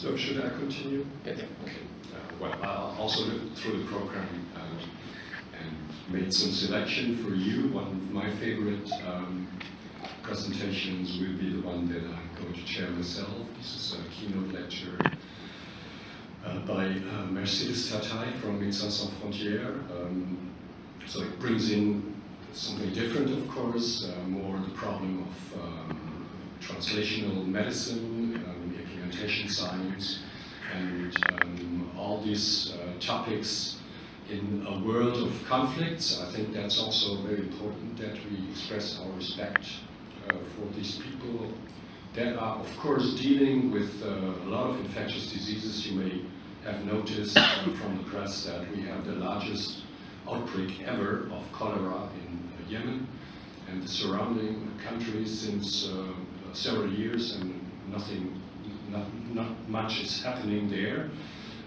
So should I continue? Yeah. Okay. Well, I also looked through the program and made some selection for you. One of my favorite presentations will be the one that I'm going to chair myself. This is a keynote lecture by Mercedes Tatai from Médecins Sans Frontières. So it brings in something different, of course, more the problem of translational medicine, implementation science, and all these topics in a world of conflicts. I think that's also very important that we express our respect for these people that are, of course, dealing with a lot of infectious diseases. You may have noticed from the press that we have the largest outbreak ever of cholera in Yemen and the surrounding countries since several years, and not much is happening there,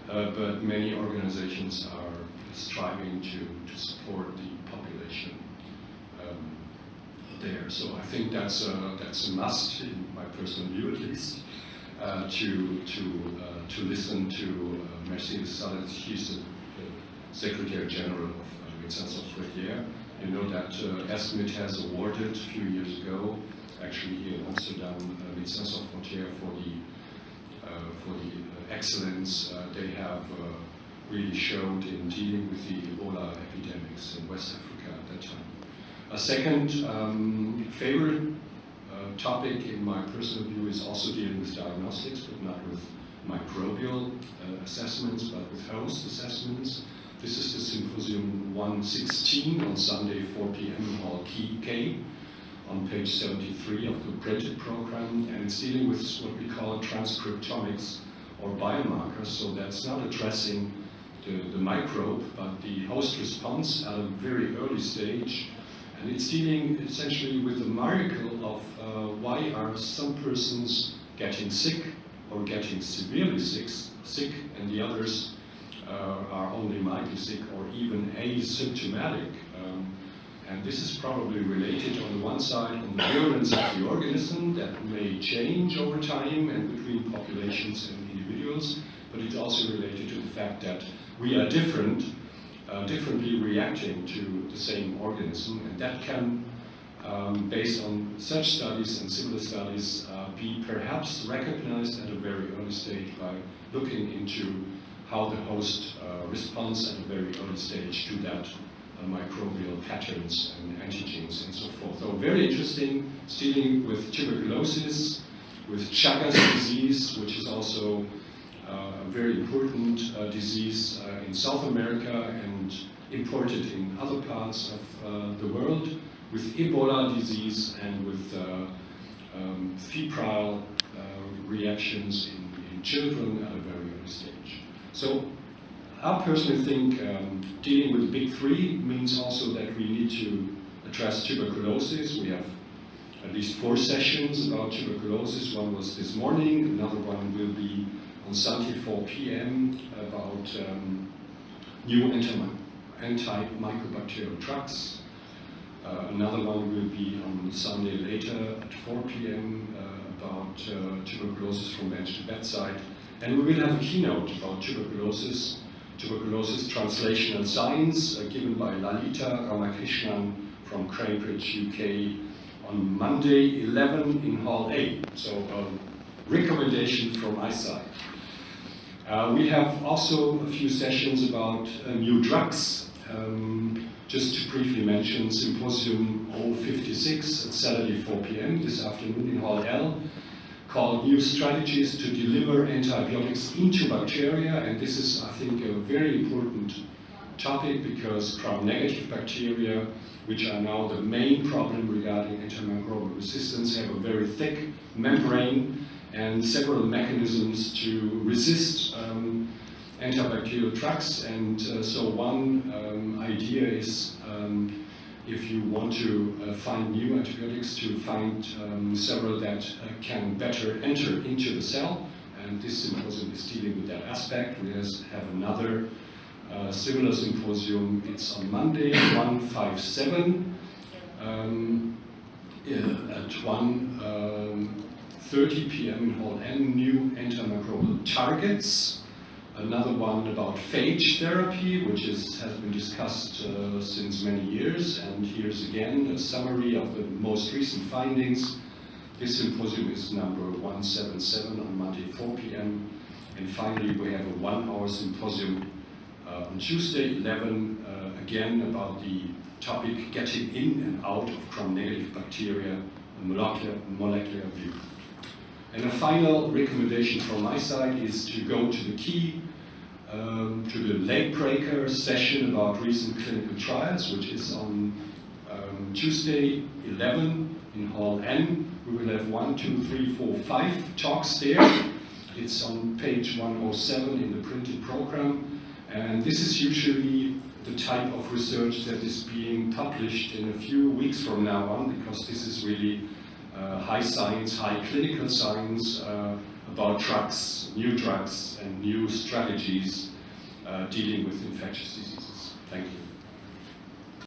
but many organizations are striving to support the population there. So I think that's a must, in my personal view at least, to listen to Mercedes Tatai. She's the Secretary General of Médecins Sans Frontières. You know that ECCMID has awarded a few years ago, actually here in Amsterdam, Médecins Sans Frontières for the excellence they have really showed in dealing with the Ebola epidemics in West Africa at that time. A second favorite topic in my personal view is also dealing with diagnostics, but not with microbial assessments, but with host assessments. This is the Symposium 116 on Sunday, 4 p.m. Hall K on page 73 of the printed program, and it's dealing with what we call transcriptomics or biomarkers. So that's not addressing the microbe, but the host response at a very early stage. And it's dealing essentially with the miracle of why are some persons getting sick or getting severely sick and the others are only mildly sick or even asymptomatic. And this is probably related on the one side on the virulence of the organism that may change over time and between populations and individuals, but it's also related to the fact that we are differently reacting to the same organism, and that can, based on such studies and similar studies, be perhaps recognized at a very early stage by looking into how the host responds at a very early stage to that microbial patterns and antigens and so forth. So very interesting. It's dealing with tuberculosis, with Chagas disease, which is also a very important disease in South America and imported in other parts of the world, with Ebola disease and with febrile reactions in children at a very early stage. So I personally think dealing with the big three means also that we need to address tuberculosis. We have at least 4 sessions about tuberculosis. One was this morning, another one will be on Sunday 4 p.m. about new antimicrobial drugs. Another one will be on Sunday later at 4 p.m. About tuberculosis from bench to bedside. And we will have a keynote about tuberculosis translational science given by Lalita Ramakrishnan from Cambridge, UK on Monday 11 in Hall A. So a recommendation from my side. We have also a few sessions about new drugs. Just to briefly mention Symposium 056 at Saturday 4 p.m. this afternoon in Hall L, called New Strategies to Deliver Antibiotics into Bacteria. And this is, I think, a very important topic because gram-negative bacteria, which are now the main problem regarding antimicrobial resistance, have a very thick membrane and several mechanisms to resist antibacterial drugs. And so one idea is if you want to find new antibiotics, to find several that can better enter into the cell. And this symposium is dealing with that aspect. We have another similar symposium. It's on Monday, 157 at 30 p.m. in Hall N, new antimicrobial targets. Another one about phage therapy, which has been discussed since many years. And here's again a summary of the most recent findings. This symposium is number 177 on Monday, 4 p.m. And finally, we have a 1-hour symposium on Tuesday, 11, again about the topic getting in and out of gram-negative bacteria, a molecular view. And a final recommendation from my side is to go to the key, to the late breaker session about recent clinical trials, which is on Tuesday, 11 in Hall N. We will have 1, 2, 3, 4, 5 talks there. It's on page 107 in the printed program. And this is usually the type of research that is being published in a few weeks from now on, because this is really high science, high clinical science about drugs, and new strategies dealing with infectious diseases. Thank you.